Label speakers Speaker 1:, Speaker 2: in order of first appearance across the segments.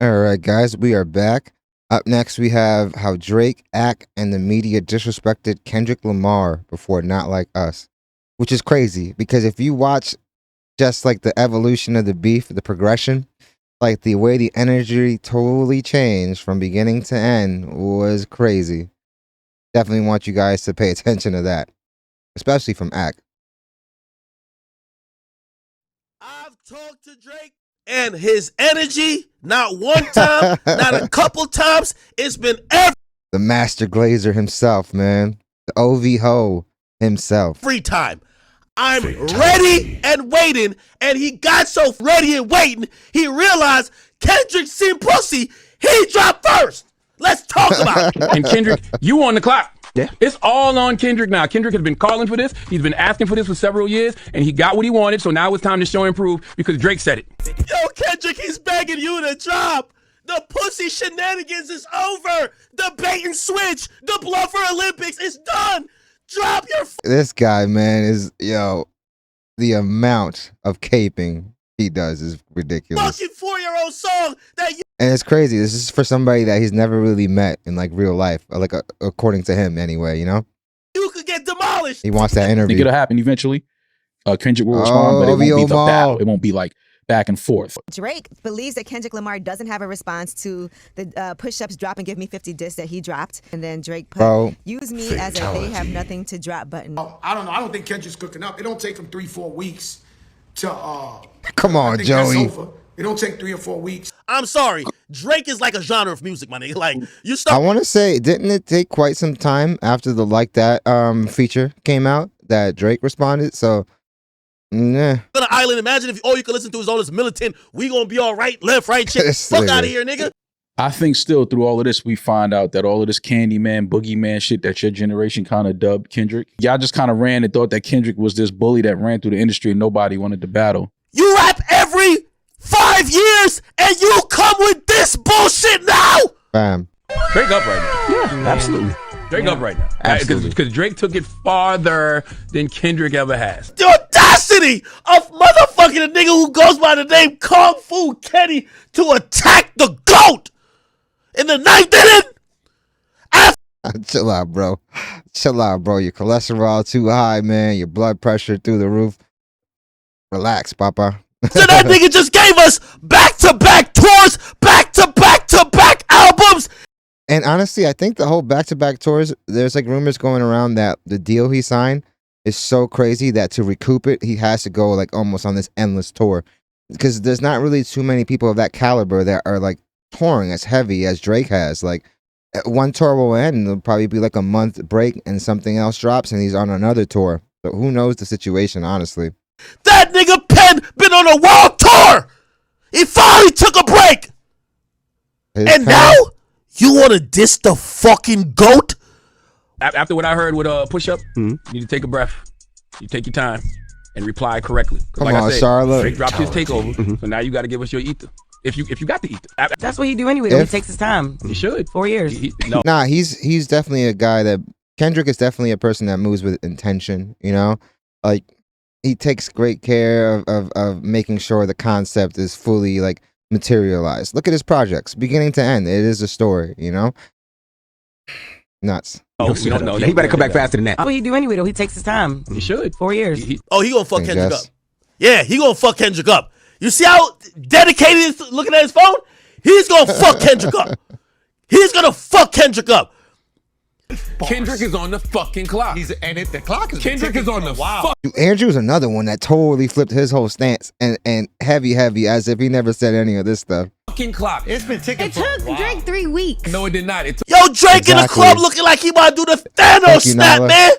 Speaker 1: All right, guys, we are back. Up next, we have how Drake, Ak, and the media disrespected Kendrick Lamar before Not Like Us, which is crazy because if you watch just like the evolution of the beef, the progression, like the way the energy totally changed from beginning to end was crazy. Definitely want you guys to pay attention to that, especially from Ak.
Speaker 2: I've talked to Drake and his energy, not one time, not a couple times. It's been
Speaker 1: the master glazer himself, man. The OV ho himself.
Speaker 2: every time. I'm ready and waiting, and he got so ready and waiting, he realized Kendrick seen pussy. He dropped first. Let's talk about it.
Speaker 3: And Kendrick, you on the clock. Yeah. It's all on Kendrick now. Kendrick has been calling for this. He's been asking for this for several years, and he got what he wanted, so now it's time to show and prove because Drake said it.
Speaker 2: Yo, Kendrick, he's begging you to drop. The pussy shenanigans is over. The bait and switch, the bluffer Olympics is done. Drop your
Speaker 1: This guy, man, is, the amount of caping he does is ridiculous.
Speaker 2: fucking 4-year-old song that you
Speaker 1: And it's crazy. This is for somebody that he's never really met in like real life, like according to him anyway,
Speaker 2: could get demolished.
Speaker 1: He wants that
Speaker 4: I think
Speaker 1: interview.
Speaker 4: it'll happen eventually. Kendrick will respond, but it won't be the battle. It won't be like back and forth.
Speaker 5: Drake believes that Kendrick Lamar doesn't have a response to the push-ups drop and give me 50 diss that he dropped. And then Drake put, use me as a they have nothing to drop button.
Speaker 6: I don't know. I don't think Kendrick's cooking up. It don't take him 3-4 weeks to
Speaker 1: Come on,
Speaker 6: I think
Speaker 1: Joey.
Speaker 6: that's over. It don't take 3 or 4 weeks.
Speaker 2: I'm sorry. Drake is like a genre of music, my nigga. Like, you
Speaker 1: I
Speaker 2: start
Speaker 1: want to say, didn't it take quite some time after the Like That feature came out that Drake responded? So, nah.
Speaker 2: on an island. Imagine if all you can listen to is all this militant, we gonna be all right, left, right, shit.
Speaker 1: This
Speaker 2: Fuck
Speaker 1: nigga.
Speaker 2: out of here, nigga.
Speaker 4: I think still through all of this, we find out that all of this Candyman, Boogeyman shit that your generation kind of dubbed Kendrick. Y'all just kind of ran and thought that Kendrick was this bully that ran through the industry and nobody wanted to battle.
Speaker 2: You rap every 5 years and you come with this bullshit now.
Speaker 1: Bam.
Speaker 3: Drake up right now.
Speaker 4: Yeah, absolutely.
Speaker 3: Drake up right now.
Speaker 4: Absolutely.
Speaker 3: Because Drake took it farther than Kendrick ever has.
Speaker 2: The audacity of motherfucking a nigga who goes by the name Kung Fu Kenny to attack the GOAT in the 9th inning.
Speaker 1: Chill out, bro. Chill out, bro. Your cholesterol too high, man. Your blood pressure through the roof. Relax, papa.
Speaker 2: So that nigga just gave us back-to-back tours, back-to-back-to-back albums.
Speaker 1: And honestly, I think the whole back-to-back tours, there's like rumors going around that the deal he signed is so crazy that to recoup it, he has to go like almost on this endless tour. Because there's not really too many people of that caliber that are like touring as heavy as Drake has. Like one tour will end and there'll probably be like a month break and something else drops and he's on another tour. So who knows the situation, honestly.
Speaker 2: That nigga Penn been on a world tour. He finally took a break. And now you want to diss the fucking GOAT?
Speaker 3: After what I heard with Push Up, you need to take a breath. You take your time and reply correctly.
Speaker 1: Come
Speaker 3: like
Speaker 1: on,
Speaker 3: I said,
Speaker 1: Charlotte.
Speaker 3: Drake dropped his takeover, so now you got to give us your ether. If you got the ether.
Speaker 7: That's what he do anyway. He takes his time.
Speaker 3: He should.
Speaker 7: 4 years.
Speaker 3: No.
Speaker 1: Nah, he's definitely a guy that Kendrick is definitely a person that moves with intention, Like he takes great care of making sure the concept is fully like materialized. Look at his projects, beginning to end. It is a story, Nuts.
Speaker 3: Oh, we don't know.
Speaker 8: He better come back faster than that.
Speaker 7: That's what he do anyway though. He takes his time.
Speaker 3: He should.
Speaker 7: 4 years.
Speaker 2: He gonna fuck
Speaker 1: I
Speaker 2: Kendrick
Speaker 1: guess.
Speaker 2: up. Yeah, he gonna fuck Kendrick up. You see how dedicated he is looking at his phone? He's gonna fuck Kendrick up. He's gonna fuck Kendrick up.
Speaker 8: Kendrick is on the fucking clock. The clock is Kendrick is on the fuck.
Speaker 1: Andrew's another one that totally flipped his whole stance and heavy as if he never said any of this stuff.
Speaker 8: Fucking clock. It's been ticking
Speaker 5: It took Drake 3 weeks.
Speaker 8: No, it did not. It took
Speaker 2: Yo, Drake in the
Speaker 1: Exactly.
Speaker 2: club looking like he about to do the
Speaker 1: Thank
Speaker 2: Thanos
Speaker 1: you,
Speaker 2: snap,
Speaker 1: Nala.
Speaker 2: man.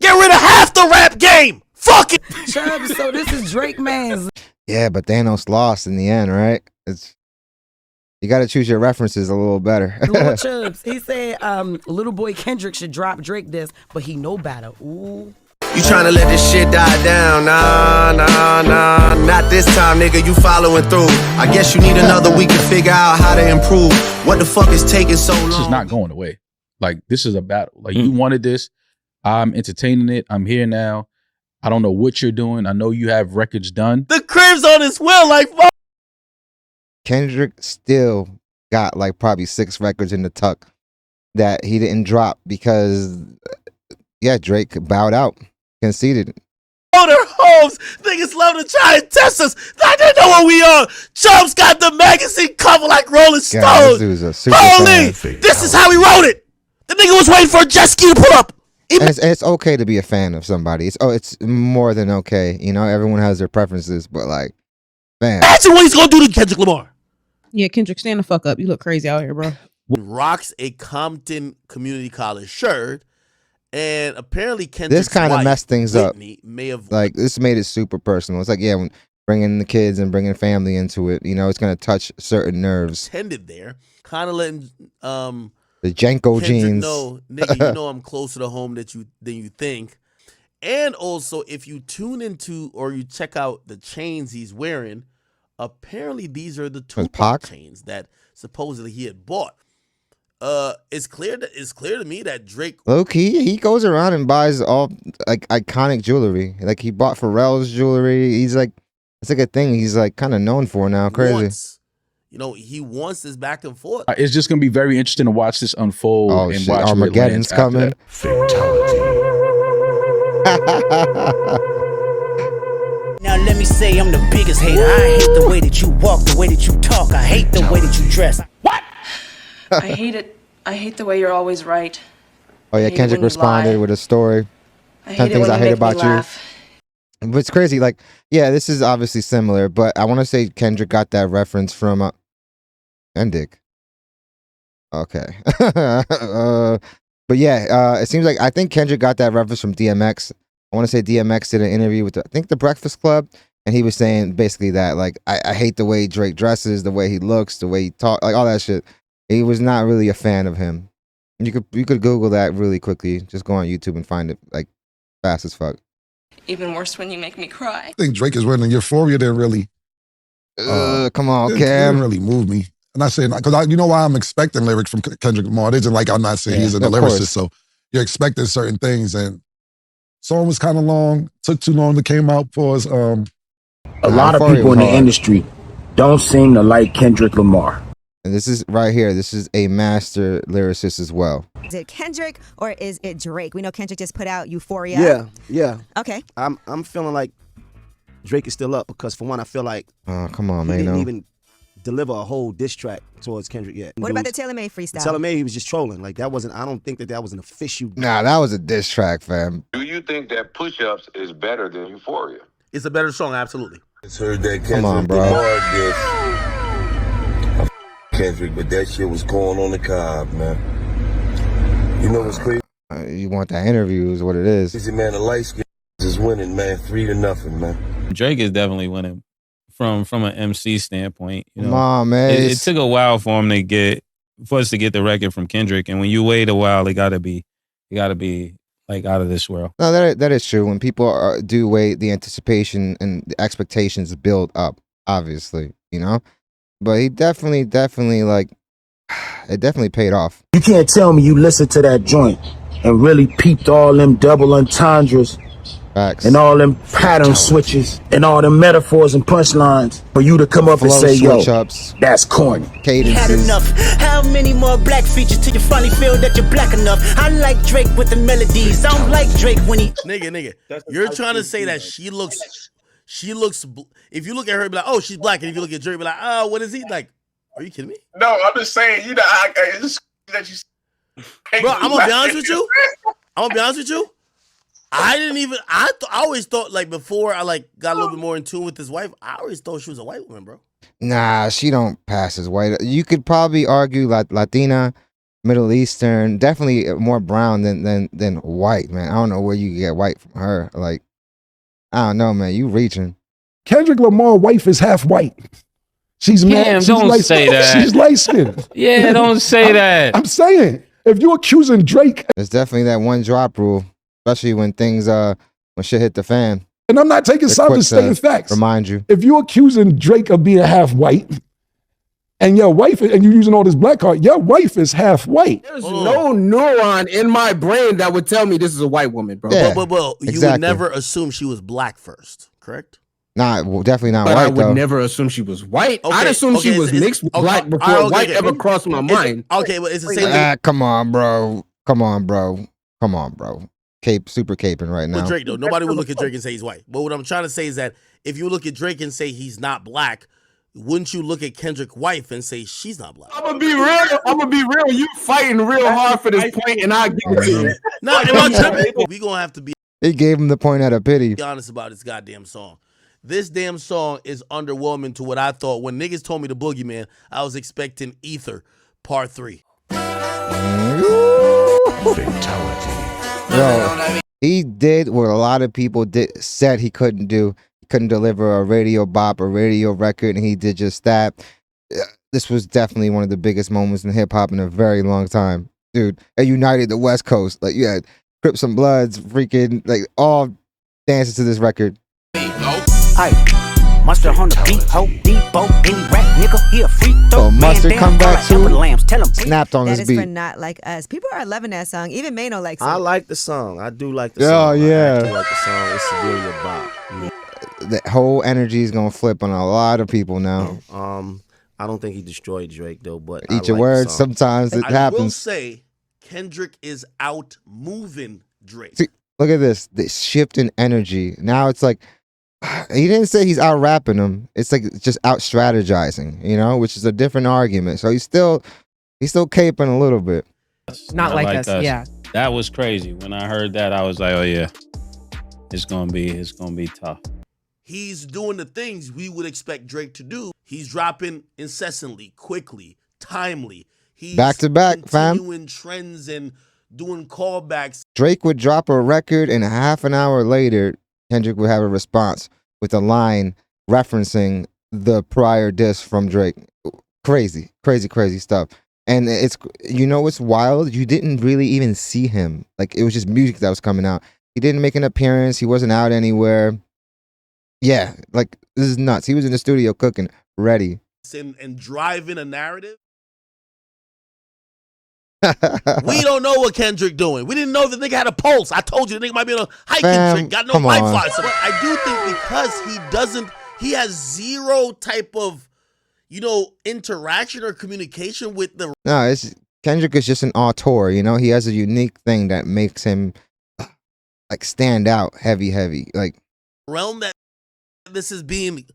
Speaker 2: Get rid of half the rap game. Fuck it.
Speaker 7: Chubbs, so this is Drake man's.
Speaker 1: Yeah, but Thanos lost in the end, right? You got to choose your references a little better.
Speaker 7: Lil Chubbs. He said little boy Kendrick should drop Drake this, but he know better. Ooh.
Speaker 9: You tryna let this shit die down? Nah, not this time, nigga. You following through. I guess you need another week to figure out how to improve. What the fuck is taking so long?
Speaker 4: This is not going away. Like, this is a battle. Like, you wanted this. I'm entertaining it. I'm here now. I don't know what you're doing. I know you have records done.
Speaker 2: The crib's on his will, like fuck.
Speaker 1: Kendrick still got like probably 6 records in the tuck that he didn't drop because, Drake bowed out, conceded.
Speaker 2: Their homes, niggas love to try and test us. I didn't know what we are. Chubbs got the magazine cover like Rolling Stone.
Speaker 1: God, this dude's a super
Speaker 2: Holy,
Speaker 1: fan.
Speaker 2: this is how he wrote it. The nigga was waiting for a jet ski to pull up.
Speaker 1: And it's okay to be a fan of somebody. It's more than okay. You know, everyone has their preferences, but like, man.
Speaker 2: Imagine what he's gonna do to Kendrick Lamar.
Speaker 10: Yeah, Kendrick, stand the fuck up. You look crazy out here, bro.
Speaker 2: Rocks a Compton Community College shirt, and apparently Kendrick's
Speaker 1: This kind of messed things
Speaker 2: Whitney
Speaker 1: up.
Speaker 2: May have
Speaker 1: like this made it super personal. It's like when bringing the kids and bringing family into it, you know, it's gonna touch certain nerves.
Speaker 2: Attended there, kind of letting
Speaker 1: the Janko
Speaker 2: Kendrick
Speaker 1: jeans.
Speaker 2: know, nigga, you know I'm closer to home than you think. And also, if you tune into or you check out the chains he's wearing, apparently these are the Tupac chains that supposedly he had bought. It's clear to me that Drake,
Speaker 1: low key, he goes around and buys all like iconic jewelry. Like he bought Pharrell's jewelry. He's like, it's like a thing he's like kind of known for now. Crazy.
Speaker 2: He wants this back and forth.
Speaker 4: It's just gonna be very interesting to watch this unfold and
Speaker 1: shit.
Speaker 4: watch
Speaker 1: Armageddon's coming.
Speaker 11: Now let me say I'm the biggest hater. I hate the way that you walk, the way that you talk. I hate the way that you dress. What?
Speaker 12: I hate it. I hate the way you're always right.
Speaker 1: Oh yeah, Kendrick responded with a story. 10 things I hate about you. But it's crazy. Like, yeah, this is obviously similar, but I want to say Kendrick got that reference from Kendrick. Okay. But yeah, it seems like I think Kendrick got that reference from DMX. I want to say DMX did an interview with I think the Breakfast Club, and he was saying basically that like I hate the way Drake dresses, the way he looks, the way he talks, like all that shit. He was not really a fan of him. You could Google that really quickly. Just go on YouTube and find it like fast as fuck.
Speaker 12: Even worse when you make me cry.
Speaker 6: I think Drake is winning. Euphoria didn't really.
Speaker 1: Come on,
Speaker 6: it
Speaker 1: Cam.
Speaker 6: didn't really move me. I'm not saying because you know why I'm expecting lyrics from Kendrick Lamar. It isn't like I'm not saying he's a lyricist, so you're expecting certain things. And song was kind of long. Took too long to came out for us.
Speaker 13: A lot of people in the industry don't seem to like Kendrick Lamar.
Speaker 1: And this is right here. This is a master lyricist as well.
Speaker 5: Is it Kendrick or is it Drake? We know Kendrick just put out Euphoria.
Speaker 14: Yeah.
Speaker 5: Okay.
Speaker 14: I'm feeling like Drake is still up because for one, I feel like
Speaker 1: come on,
Speaker 14: he
Speaker 1: man.
Speaker 14: didn't even deliver a whole diss track towards Kendrick yet.
Speaker 5: What about the Taylor Made freestyle?
Speaker 14: Taylor Made, he was just trolling. Like that wasn't. I don't think that was an official.
Speaker 1: Nah, that was a diss track, fam.
Speaker 15: Do you think that Push Ups is better than Euphoria?
Speaker 2: It's a better song, absolutely.
Speaker 15: It's heard that Kendrick
Speaker 1: Come on, bro.
Speaker 15: Kendrick, but that shit was going on the cob, man. You know what's crazy?
Speaker 1: You want that interview is what it is.
Speaker 15: Easy man, the light skin is winning, man. 3-0, man.
Speaker 16: Drake is definitely winning from an MC standpoint. You know,
Speaker 1: come on, man.
Speaker 16: It took a while for us to get the record from Kendrick, and when you wait a while, it gotta be like out of this world.
Speaker 1: No, that is true. When people do wait, the anticipation and the expectations build up. Obviously, you know. But he definitely like it definitely paid off.
Speaker 13: You can't tell me you listened to that joint and really peeped all them double entendres and all them pattern switches and all them metaphors and punchlines for you to come up and say, yo, that's corny.
Speaker 11: You had enough. How many more black features till you finally feel that you're black enough? I like Drake with the melodies. I don't like Drake when he...
Speaker 2: Nigga, you're trying to say that she looks, if you look at her, be like, oh, she's black. And if you look at Drake, be like, oh, what is he? Like, are you kidding me?
Speaker 15: No, I'm just saying, you know, it's just that you...
Speaker 2: Bro, I'm going to be honest with you. I always thought, like, before I, like, got a little bit more in tune with his wife, I always thought she was a white woman, bro.
Speaker 1: Nah, she don't pass as white. You could probably argue Latina, Middle Eastern, definitely more brown than white, man. I don't know where you get white from her. Like, I don't know, man. You reaching.
Speaker 6: Kendrick Lamar's wife is half white. She's mad.
Speaker 16: Don't say that.
Speaker 6: She's light skinned.
Speaker 16: Yeah, don't say that.
Speaker 6: I'm saying, if you're accusing Drake,
Speaker 1: there's definitely that one drop rule, especially when things when shit hit the fan.
Speaker 6: And I'm not taking sides, just stating facts.
Speaker 1: Remind you,
Speaker 6: if you're accusing Drake of being half white, and your wife, and you're using all this black card, your wife is half white.
Speaker 17: There's no neuron in my brain that would tell me this is a white woman, bro.
Speaker 2: Yeah, well, you would never assume she was black first, correct?
Speaker 1: Definitely not
Speaker 17: but
Speaker 1: white,
Speaker 17: I would
Speaker 1: though.
Speaker 17: never assume she was white.
Speaker 2: Okay,
Speaker 17: I'd assume she was mixed with black before white ever crossed my mind.
Speaker 2: Okay, but it's the same thing.
Speaker 1: Come on, bro. Super caping right now.
Speaker 2: With Drake, though, nobody would look at Drake and say he's white. But what I'm trying to say is that if you look at Drake and say he's not black, wouldn't you look at Kendrick's wife and say she's not black?
Speaker 17: I'm gonna be real. You fighting real hard for this point, and I give it to you.
Speaker 2: No, we gonna have to be.
Speaker 1: He gave him the point out of pity.
Speaker 2: Be honest about this goddamn song. This damn song is underwhelming to what I thought. When niggas told me the Boogeyman, I was expecting Ether Part 3.
Speaker 1: Fatality. Yo, he did what a lot of people said he couldn't do. He couldn't deliver a radio bop, a radio record, and he did just that. This was definitely one of the biggest moments in hip hop in a very long time, dude. It united the West Coast. Like you had Crips and Bloods, freaking like all dancing to this record.
Speaker 11: Mustard on the beat, ho, Depot, any rap nigga, he a freak throw.
Speaker 1: Oh, Mustard come back too.
Speaker 11: Tell him
Speaker 1: snapped on
Speaker 5: that
Speaker 1: this
Speaker 5: is
Speaker 1: beat.
Speaker 5: For Not Like Us. People are loving that song. Even Mano likes it.
Speaker 14: I like the song. I do like the
Speaker 1: song. Oh yeah.
Speaker 14: I like the song. It's severely about.
Speaker 1: The whole energy is gonna flip on a lot of people now.
Speaker 14: I don't think he destroyed Drake though, but
Speaker 1: eat your words. Sometimes it happens.
Speaker 2: I will say Kendrick is out moving Drake.
Speaker 1: See, look at this shift in energy. Now it's like he didn't say he's out rapping him. It's like just out strategizing, which is a different argument. So he's still caping a little bit.
Speaker 10: Not like us. Yeah.
Speaker 16: That was crazy. When I heard that, I was like, oh yeah, it's gonna be tough.
Speaker 2: He's doing the things we would expect Drake to do. He's dropping incessantly, quickly, timely. He's
Speaker 1: back to back, fam.
Speaker 2: Continuing trends and doing callbacks.
Speaker 1: Drake would drop a record, and half an hour later, Kendrick would have a response with a line referencing the prior diss from Drake. Crazy stuff. And it's what's wild? You didn't really even see him. Like it was just music that was coming out. He didn't make an appearance. He wasn't out anywhere. Yeah, like this is nuts. He was in the studio cooking, ready.
Speaker 2: And driving a narrative. We don't know what Kendrick doing. We didn't know the nigga had a pulse. I told you the nigga might be on a hiking trip, got no Wi-Fi. So I do think because he has zero type of, interaction or communication with the.
Speaker 1: No, Kendrick is just an auteur. He has a unique thing that makes him like stand out, heavy, like
Speaker 2: realm that this is being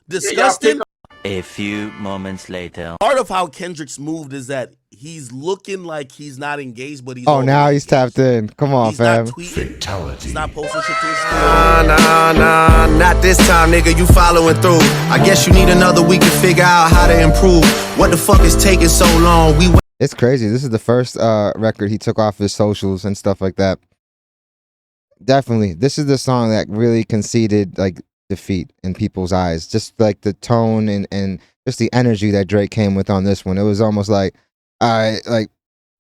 Speaker 2: discussed in.
Speaker 18: A few moments later.
Speaker 2: Part of how Kendrick's moved is that he's looking like he's not engaged, but he's.
Speaker 1: Oh, now he's tapped in. Come on, fam.
Speaker 2: Not tweeting. He's not posting shit to his story.
Speaker 9: Nah, not this time, nigga. You following through. I guess you need another week to figure out how to improve. What the fuck is taking so long?
Speaker 1: It's crazy. This is the first record he took off his socials and stuff like that. Definitely, this is the song that really conceded like defeat in people's eyes. Just like the tone and just the energy that Drake came with on this one. It was almost like, all right, like,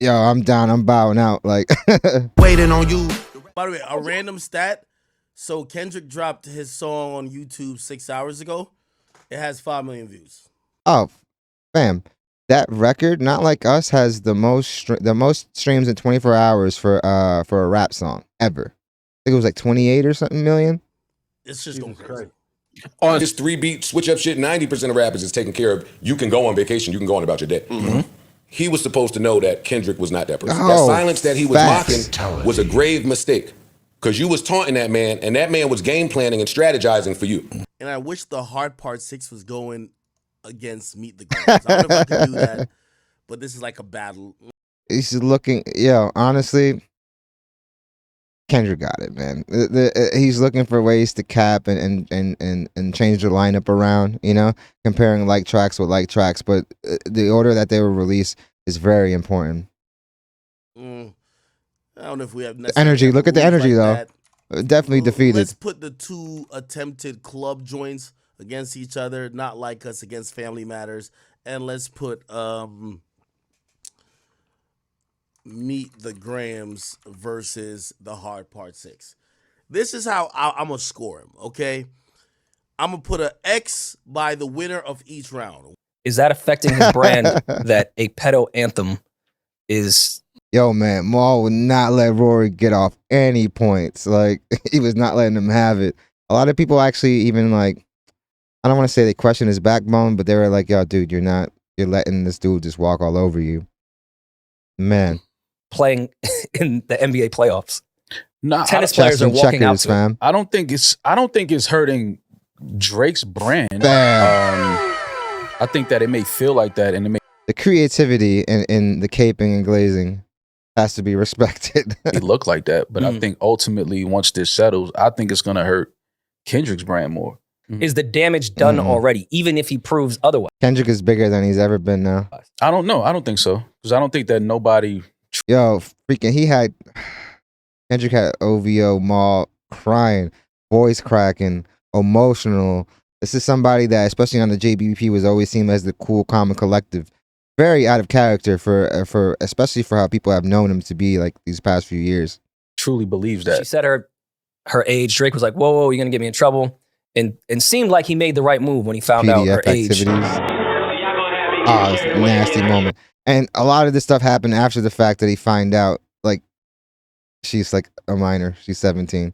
Speaker 1: yo, I'm down, I'm bowing out. Like,
Speaker 9: waiting on you.
Speaker 2: By the way, a random stat. So Kendrick dropped his song on YouTube 6 hours ago. It has 5 million views.
Speaker 1: Oh, fam. That record, Not Like Us, has the most streams in 24 hours for a rap song ever. I think it was like 28 or something million.
Speaker 2: It's just going crazy.
Speaker 19: On this 3-beat switch up shit, 90% of rappers is taken care of. You can go on vacation, you can go on about your day. Mm-hmm. He was supposed to know that Kendrick was not that person. That silence that he was mocking was a grave mistake. Because you was taunting that man, and that man was game planning and strategizing for you.
Speaker 2: And I wish the Hard Part 6 was going against Meet the Grams. I don't know if I could do that, but this is like a battle.
Speaker 1: He's looking, honestly, Kendrick got it, man. He's looking for ways to cap and change the lineup around, comparing like tracks with like tracks, but the order that they were released is very important.
Speaker 2: I don't know if we have
Speaker 1: energy. Look at the energy, like though. Definitely defeated.
Speaker 2: Let's put the two attempted club joints against each other, Not Like Us against Family Matters, and let's put Meet the Grams versus the Hard Part 6. This is how I'm going to score him, okay? I'm going to put an X by the winner of each round.
Speaker 20: Is that affecting his brand that a pedo anthem is...
Speaker 1: Yo, man, Maul would not let Rory get off any points. Like, he was not letting him have it. A lot of people actually even like, I don't want to say they question his backbone, but they were like, yo, dude, you're letting this dude just walk all over you. Man.
Speaker 20: Playing in the NBA playoffs.
Speaker 4: Nah,
Speaker 20: tennis players are walking out to
Speaker 1: fam.
Speaker 4: I don't think it's hurting Drake's brand. I think that it may feel like that, and it may
Speaker 1: the creativity in the caping and glazing has to be respected.
Speaker 4: look like that, but I think ultimately once this settles, I think it's gonna hurt Kendrick's brand more.
Speaker 20: Is the damage done already, even if he proves otherwise?
Speaker 1: Kendrick is bigger than he's ever been now.
Speaker 4: I don't know. I don't think so, because I don't think that nobody.
Speaker 1: Yo, freaking, Kendrick had OVO Maul crying, voice cracking, emotional. This is somebody that, especially on the JBP, was always seen as the cool, calm, and collective. Very out of character for especially for how people have known him to be like these past few years.
Speaker 4: Truly believes that.
Speaker 20: She said her age. Drake was like, whoa, you're gonna get me in trouble. And seemed like he made the right move when he found out her age.
Speaker 1: Oh, it's a nasty moment. And a lot of this stuff happened after the fact that he find out, like, she's like a minor. She's 17.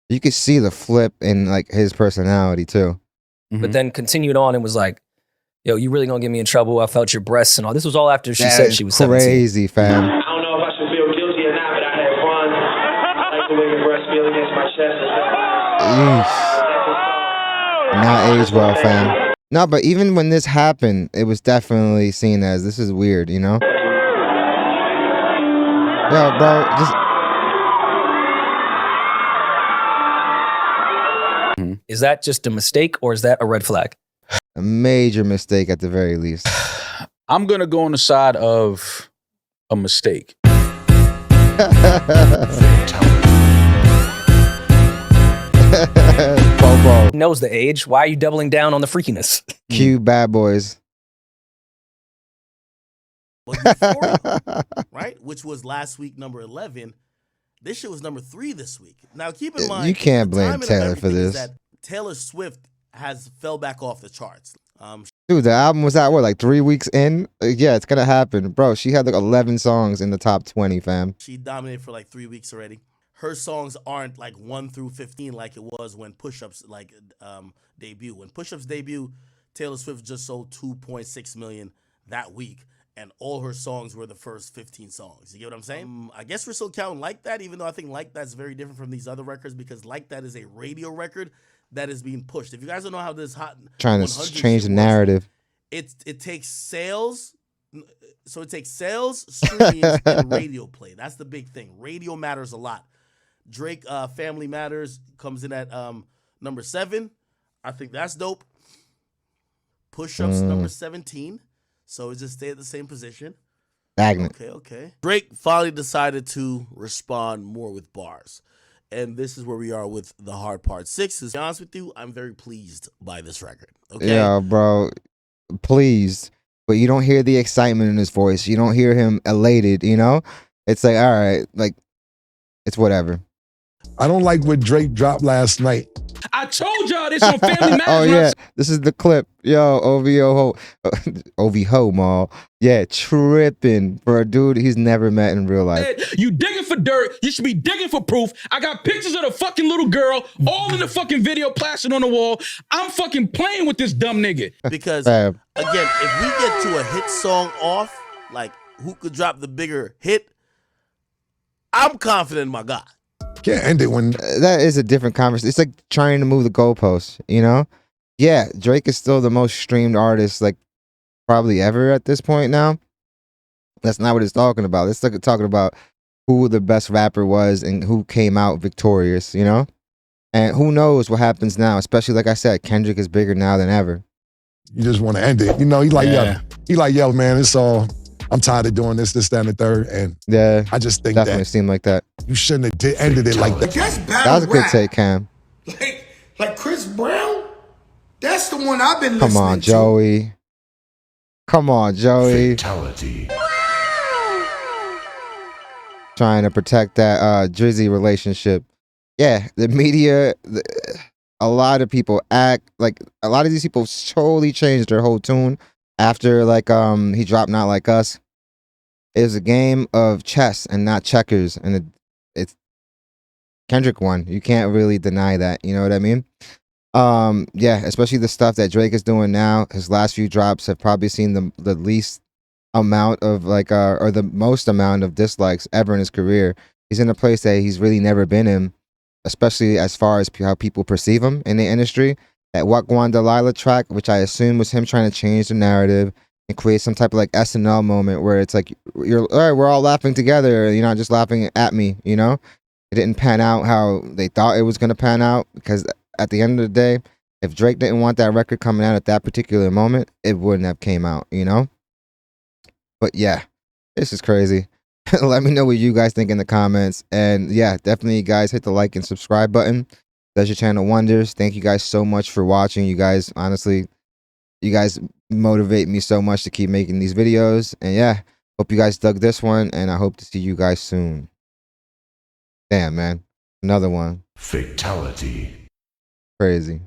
Speaker 1: You could see the flip in like his personality too.
Speaker 20: But then continued on and was like, yo, you really gonna get me in trouble? I felt your breasts and all. This was all after she said she was 17.
Speaker 1: Crazy, fam.
Speaker 21: I don't know if I should feel guilty or not, but I had fun. I like the way your breasts feel against my chest.
Speaker 1: Not age well, fam. No, but even when this happened, it was definitely seen as this is weird, you know? Yo, bro, just.
Speaker 20: Is that just a mistake or is that a red flag?
Speaker 1: A major mistake at the very least.
Speaker 4: I'm gonna go on the side of a mistake.
Speaker 1: Bobo.
Speaker 20: Knows the age. Why are you doubling down on the freakiness?
Speaker 1: Cue Bad Boys.
Speaker 2: Euphoria, right? Which was last week number 11. This shit was number 3 this week. Now keep in mind,
Speaker 1: you can't blame Taylor for this.
Speaker 2: That Taylor Swift has fell back off the charts.
Speaker 1: Dude, the album was out, what, like 3 weeks in? Yeah, it's gonna happen. Bro, she had like 11 songs in the top 20, fam.
Speaker 2: She dominated for like 3 weeks already. Her songs aren't like 1 through 15 like it was when Push-Ups debut. When Push-Ups debut, Taylor Swift just sold 2.6 million that week. And all her songs were the first 15 songs. You get what I'm saying? I guess we're still counting Like That, even though I think Like That's very different from these other records because Like That is a radio record that is being pushed. If you guys don't know how this hot
Speaker 1: trying to change the narrative,
Speaker 2: it takes sales. So it takes sales, streams, and radio play. That's the big thing. Radio matters a lot. Drake, Family Matters comes in at number 7. I think that's dope. Push-Ups number 17. So it just stayed at the same position.
Speaker 1: Stagnant.
Speaker 2: Okay. Drake finally decided to respond more with bars. And this is where we are with the hard part 6. To be honest with you, I'm very pleased by this record. Okay.
Speaker 1: Yeah, bro. Pleased. But you don't hear the excitement in his voice. You don't hear him elated, you know? It's like, all right, like, it's whatever.
Speaker 6: I don't like what Drake dropped last night.
Speaker 3: I told y'all this on Family Matters.
Speaker 1: Oh, yeah. This is the clip. Yo, OVO Mall. Yeah, tripping for a dude he's never met in real life.
Speaker 3: You digging for dirt. You should be digging for proof. I got pictures of the fucking little girl all in the fucking video plastered on the wall. I'm fucking playing with this dumb nigga.
Speaker 2: Because, again, if we get to a hit song off, like who could drop the bigger hit, I'm confident in my God.
Speaker 6: Can't end it when
Speaker 1: that is a different conversation. It's like trying to move the goalposts, you know? Yeah, Drake is still the most streamed artist, like probably ever at this point now. That's not what it's talking about. It's like talking about who the best rapper was and who came out victorious, you know? And who knows what happens now, especially like I said, Kendrick is bigger now than ever.
Speaker 6: You just want to end it. You know, yo, man, it's all, I'm tired of doing this, that, and the third. And
Speaker 1: yeah,
Speaker 6: I just think
Speaker 1: definitely seemed like that.
Speaker 6: You shouldn't have ended it like that.
Speaker 1: That was a good take, Cam.
Speaker 22: Like Chris Brown? That's the one I've been listening to.
Speaker 1: Come on, Joey. Come on, Joey.
Speaker 22: Fatality.
Speaker 1: Trying to protect that Drizzy relationship. Yeah, the media, a lot of people act like a lot of these people totally changed their whole tune after like he dropped Not Like Us. It was a game of chess and not checkers, and it's Kendrick won. You can't really deny that. You know what I mean? Yeah, especially the stuff that Drake is doing now. His last few drops have probably seen the least amount of or the most amount of dislikes ever in his career. He's in a place that he's really never been in, especially as far as how people perceive him in the industry. That Wagwan Delilah track, which I assume was him trying to change the narrative and create some type of like SNL moment where it's like you're all right, we're all laughing together, you're not just laughing at me, you know? It didn't pan out how they thought it was gonna pan out, because at the end of the day, if Drake didn't want that record coming out at that particular moment, it wouldn't have came out, you know? But yeah, this is crazy. Let me know what you guys think in the comments. And yeah, definitely guys, hit the like and subscribe button. Does your channel wonders. Thank you guys so much for watching. You guys, honestly, you guys motivate me so much to keep making these videos. And yeah, hope you guys dug this one, and I hope to see you guys soon. Damn, man. Another one.
Speaker 7: Fatality.
Speaker 1: Crazy.